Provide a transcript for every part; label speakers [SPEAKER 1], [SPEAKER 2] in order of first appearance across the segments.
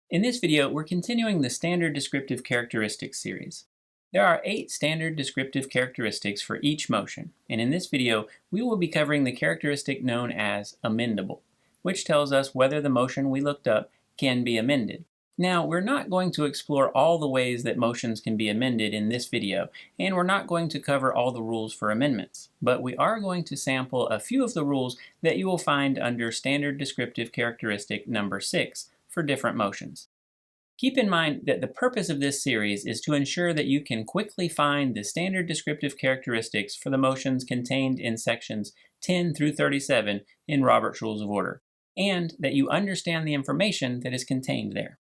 [SPEAKER 1] In this video, we're continuing the standard descriptive characteristics series. There are 8 standard descriptive characteristics for each motion, and in this video, we will be covering the characteristic known as amendable, which tells us whether the motion we looked up can be amended. Now, we're not going to explore all the ways that motions can be amended in this video, and we're not going to cover all the rules for amendments, but we are going to sample a few of the rules that you will find under standard descriptive characteristic number 6 for different motions. Keep in mind that the purpose of this series is to ensure that you can quickly find the standard descriptive characteristics for the motions contained in sections 10 through 37 in Robert's Rules of Order, and that you understand the information that is contained there.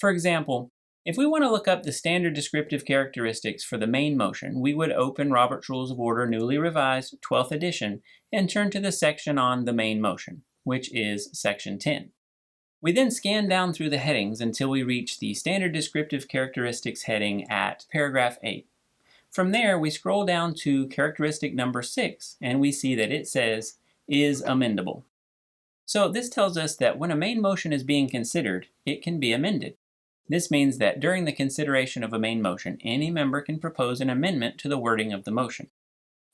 [SPEAKER 1] For example, if we want to look up the standard descriptive characteristics for the main motion, we would open Robert's Rules of Order Newly Revised 12th edition and turn to the section on the main motion, which is section 10. We then scan down through the headings until we reach the standard descriptive characteristics heading at paragraph 8. From there, we scroll down to characteristic number 6, and we see that it says, is amendable. So this tells us that when a main motion is being considered, it can be amended. This means that during the consideration of a main motion, any member can propose an amendment to the wording of the motion.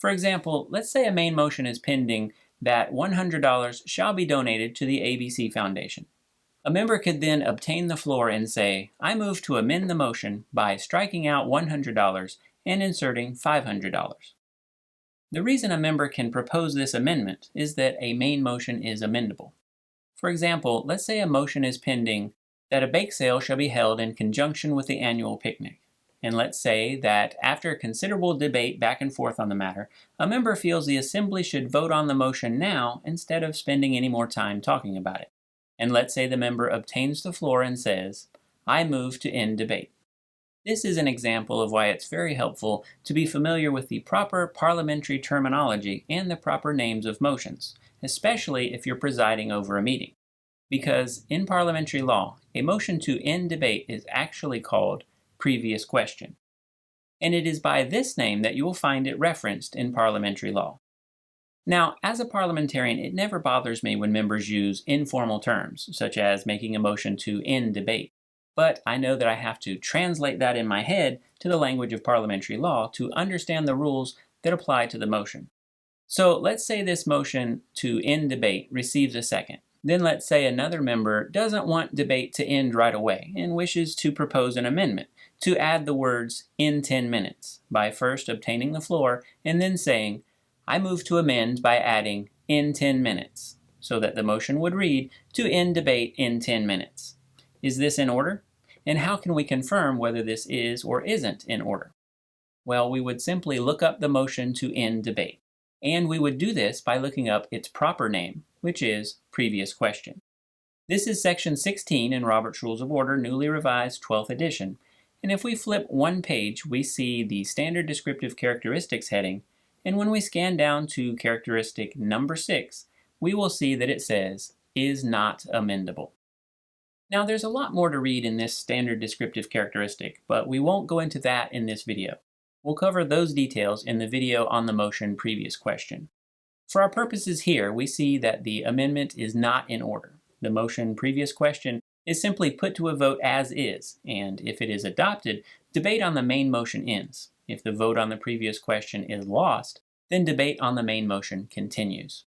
[SPEAKER 1] For example, let's say a main motion is pending that $100 shall be donated to the ABC Foundation. A member could then obtain the floor and say, I move to amend the motion by striking out $100 and inserting $500. The reason a member can propose this amendment is that a main motion is amendable. For example, let's say a motion is pending that a bake sale shall be held in conjunction with the annual picnic. And let's say that after considerable debate back and forth on the matter, a member feels the assembly should vote on the motion now instead of spending any more time talking about it. And let's say the member obtains the floor and says, I move to end debate. This is an example of why it's very helpful to be familiar with the proper parliamentary terminology and the proper names of motions, especially if you're presiding over a meeting. Because in parliamentary law, a motion to end debate is actually called previous question. And it is by this name that you will find it referenced in parliamentary law. Now, as a parliamentarian, it never bothers me when members use informal terms, such as making a motion to end debate. But I know that I have to translate that in my head to the language of parliamentary law to understand the rules that apply to the motion. So let's say this motion to end debate receives a second. Then let's say another member doesn't want debate to end right away and wishes to propose an amendment to add the words in 10 minutes by first obtaining the floor and then saying, I move to amend by adding in 10 minutes, so that the motion would read to end debate in 10 minutes. Is this in order? And how can we confirm whether this is or isn't in order? Well, we would simply look up the motion to end debate, and we would do this by looking up its proper name, which is previous question. This is section 16 in Robert's Rules of Order, Newly Revised 12th edition, and if we flip one page, we see the standard descriptive characteristics heading, and when we scan down to characteristic number 6, we will see that it says, is not amendable. Now there's a lot more to read in this standard descriptive characteristic, but we won't go into that in this video. We'll cover those details in the video on the motion previous question. For our purposes here, we see that the amendment is not in order. The motion previous question is simply put to a vote as is, and if it is adopted, debate on the main motion ends. If the vote on the previous question is lost, then debate on the main motion continues.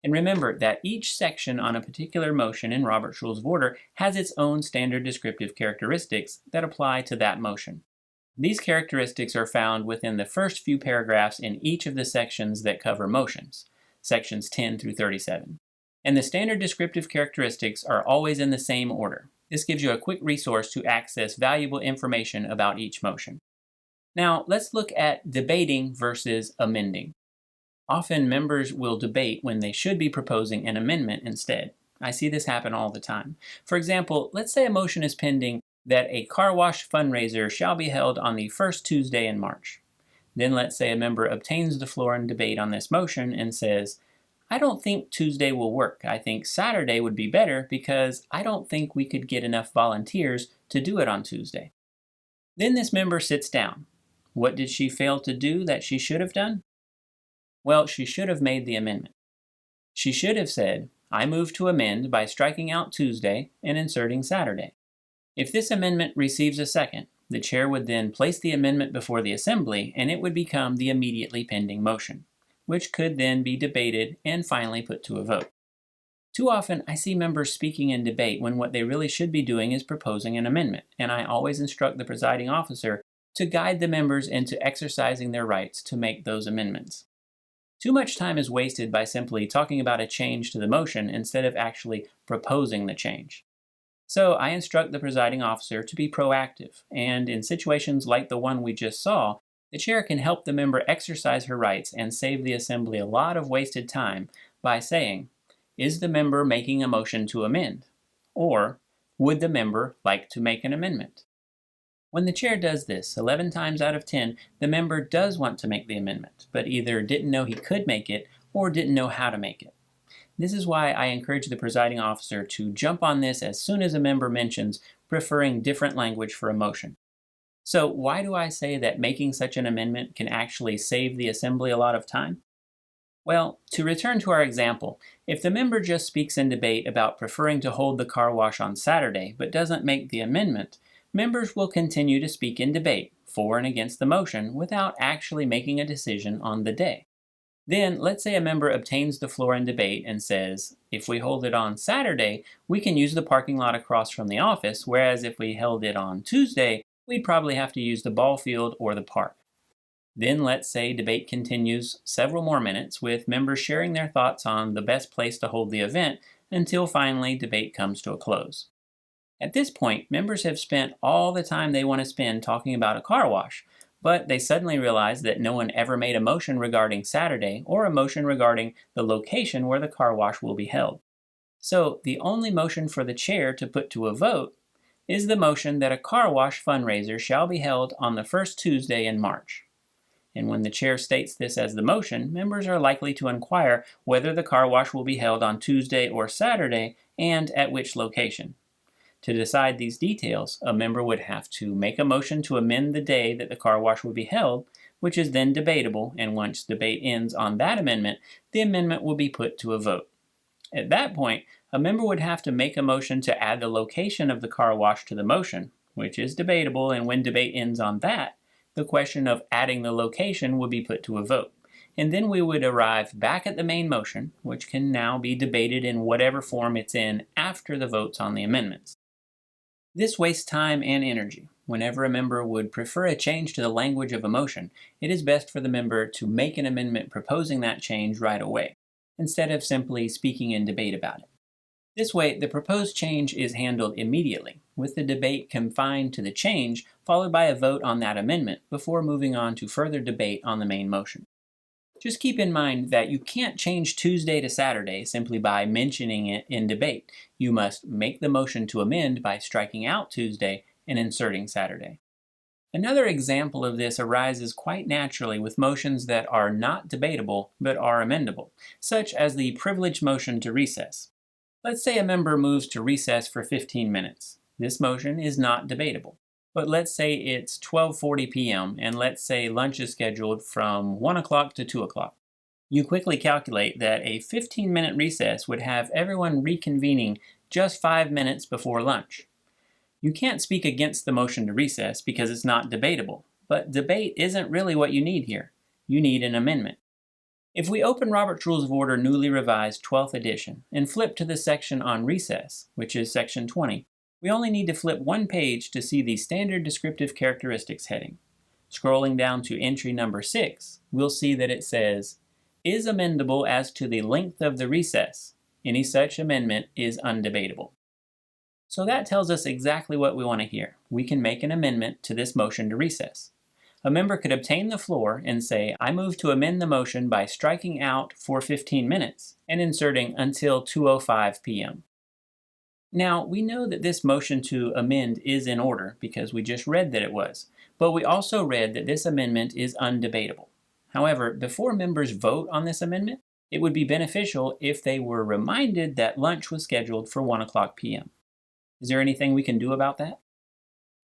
[SPEAKER 1] And remember that each section on a particular motion in Robert's Rules of Order has its own standard descriptive characteristics that apply to that motion. These characteristics are found within the first few paragraphs in each of the sections that cover motions, sections 10 through 37. And the standard descriptive characteristics are always in the same order. This gives you a quick resource to access valuable information about each motion. Now, let's look at debating versus amending. Often members will debate when they should be proposing an amendment instead. I see this happen all the time. For example, let's say a motion is pending that a car wash fundraiser shall be held on the first Tuesday in March. Then let's say a member obtains the floor in debate on this motion and says, I don't think Tuesday will work. I think Saturday would be better because I don't think we could get enough volunteers to do it on Tuesday. Then this member sits down. What did she fail to do that she should have done? Well, she should have made the amendment. She should have said, I move to amend by striking out Tuesday and inserting Saturday. If this amendment receives a second, the chair would then place the amendment before the assembly and it would become the immediately pending motion, which could then be debated and finally put to a vote. Too often, I see members speaking in debate when what they really should be doing is proposing an amendment, and I always instruct the presiding officer to guide the members into exercising their rights to make those amendments. Too much time is wasted by simply talking about a change to the motion instead of actually proposing the change. So I instruct the presiding officer to be proactive, and in situations like the one we just saw, the chair can help the member exercise her rights and save the assembly a lot of wasted time by saying, "Is the member making a motion to amend?" Or, "Would the member like to make an amendment?" When the chair does this, 11 times out of 10, the member does want to make the amendment, but either didn't know he could make it or didn't know how to make it. This is why I encourage the presiding officer to jump on this as soon as a member mentions preferring different language for a motion. So why do I say that making such an amendment can actually save the assembly a lot of time? Well, to return to our example, if the member just speaks in debate about preferring to hold the car wash on Saturday but doesn't make the amendment, members will continue to speak in debate, for and against the motion, without actually making a decision on the day. Then, let's say a member obtains the floor in debate and says, if we hold it on Saturday, we can use the parking lot across from the office, whereas if we held it on Tuesday, we'd probably have to use the ball field or the park. Then let's say debate continues several more minutes with members sharing their thoughts on the best place to hold the event until finally debate comes to a close. At this point, members have spent all the time they want to spend talking about a car wash, but they suddenly realize that no one ever made a motion regarding Saturday or a motion regarding the location where the car wash will be held. So the only motion for the chair to put to a vote is the motion that a car wash fundraiser shall be held on the first Tuesday in March. And when the chair states this as the motion, members are likely to inquire whether the car wash will be held on Tuesday or Saturday and at which location. To decide these details, a member would have to make a motion to amend the day that the car wash will be held, which is then debatable, and once debate ends on that amendment, the amendment will be put to a vote. At that point, a member would have to make a motion to add the location of the car wash to the motion, which is debatable, and when debate ends on that, the question of adding the location would be put to a vote. And then we would arrive back at the main motion, which can now be debated in whatever form it's in after the votes on the amendments. This wastes time and energy. Whenever a member would prefer a change to the language of a motion, it is best for the member to make an amendment proposing that change right away, instead of simply speaking in debate about it. This way, the proposed change is handled immediately, with the debate confined to the change, followed by a vote on that amendment before moving on to further debate on the main motion. Just keep in mind that you can't change Tuesday to Saturday simply by mentioning it in debate. You must make the motion to amend by striking out Tuesday and inserting Saturday. Another example of this arises quite naturally with motions that are not debatable but are amendable, such as the privileged motion to recess. Let's say a member moves to recess for 15 minutes. This motion is not debatable. But let's say it's 12:40 p.m. and let's say lunch is scheduled from 1 o'clock to 2 o'clock. You quickly calculate that a 15-minute recess would have everyone reconvening just 5 minutes before lunch. You can't speak against the motion to recess because it's not debatable, but debate isn't really what you need here. You need an amendment. If we open Robert's Rules of Order newly revised 12th edition and flip to the section on recess, which is section 20, we only need to flip one page to see the Standard Descriptive Characteristics heading. Scrolling down to entry number 6, we'll see that it says, "Is amendable as to the length of the recess. Any such amendment is undebatable." So that tells us exactly what we want to hear. We can make an amendment to this motion to recess. A member could obtain the floor and say, "I move to amend the motion by striking out for 15 minutes and inserting until 2:05 p.m. Now, we know that this motion to amend is in order because we just read that it was, but we also read that this amendment is undebatable. However, before members vote on this amendment, it would be beneficial if they were reminded that lunch was scheduled for 1 o'clock p.m. Is there anything we can do about that?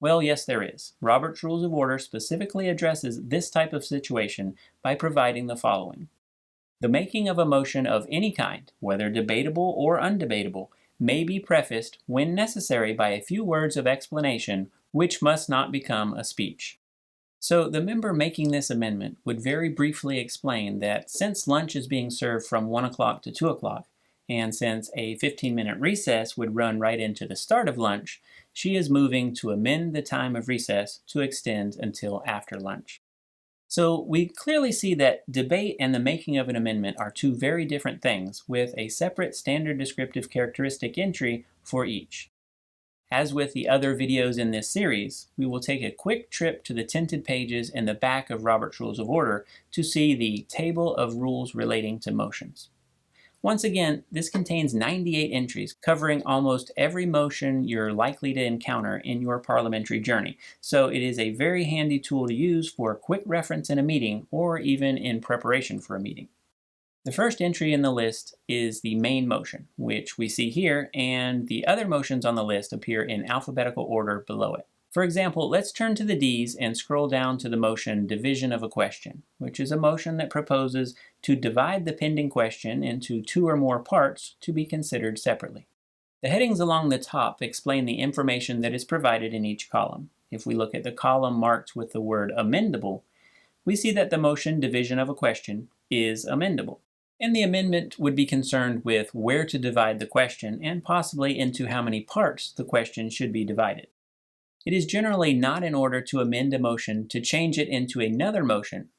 [SPEAKER 1] Well, yes, there is. Robert's Rules of Order specifically addresses this type of situation by providing the following. The making of a motion of any kind, whether debatable or undebatable, may be prefaced when necessary by a few words of explanation which must not become a speech. So the member making this amendment would very briefly explain that since lunch is being served from 1 o'clock to 2 o'clock, and since a 15-minute recess would run right into the start of lunch, she is moving to amend the time of recess to extend until after lunch. So we clearly see that debate and the making of an amendment are two very different things, with a separate standard descriptive characteristic entry for each. As with the other videos in this series, we will take a quick trip to the tinted pages in the back of Robert's Rules of Order to see the table of rules relating to motions. Once again, this contains 98 entries covering almost every motion you're likely to encounter in your parliamentary journey, so it is a very handy tool to use for quick reference in a meeting or even in preparation for a meeting. The first entry in the list is the main motion, which we see here, and the other motions on the list appear in alphabetical order below it. For example, let's turn to the D's and scroll down to the motion division of a question, which is a motion that proposes to divide the pending question into 2 or more parts to be considered separately. The headings along the top explain the information that is provided in each column. If we look at the column marked with the word amendable, we see that the motion division of a question is amendable. And the amendment would be concerned with where to divide the question and possibly into how many parts the question should be divided. It is generally not in order to amend a motion to change it into another motion.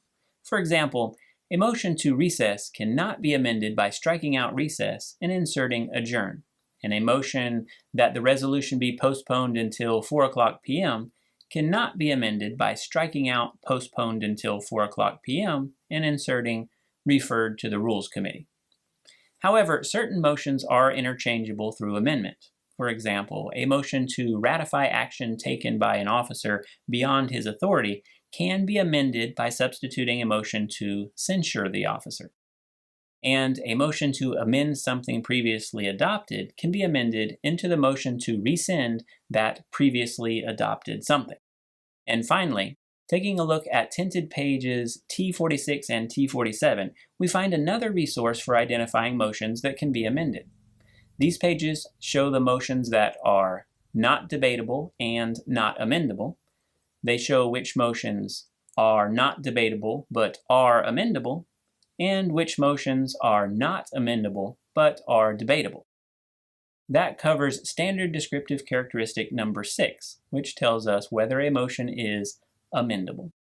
[SPEAKER 1] For example, a motion to recess cannot be amended by striking out recess and inserting adjourn, and a motion that the resolution be postponed until 4 o'clock p.m. cannot be amended by striking out postponed until 4 o'clock p.m. and inserting referred to the Rules Committee. However, certain motions are interchangeable through amendment. For example, a motion to ratify action taken by an officer beyond his authority can be amended by substituting a motion to censure the officer. And a motion to amend something previously adopted can be amended into the motion to rescind that previously adopted something. And finally, taking a look at tinted pages T46 and T47, we find another resource for identifying motions that can be amended. These pages show the motions that are not debatable and not amendable. They show which motions are not debatable but are amendable, and which motions are not amendable but are debatable. That covers standard descriptive characteristic number 6, which tells us whether a motion is amendable.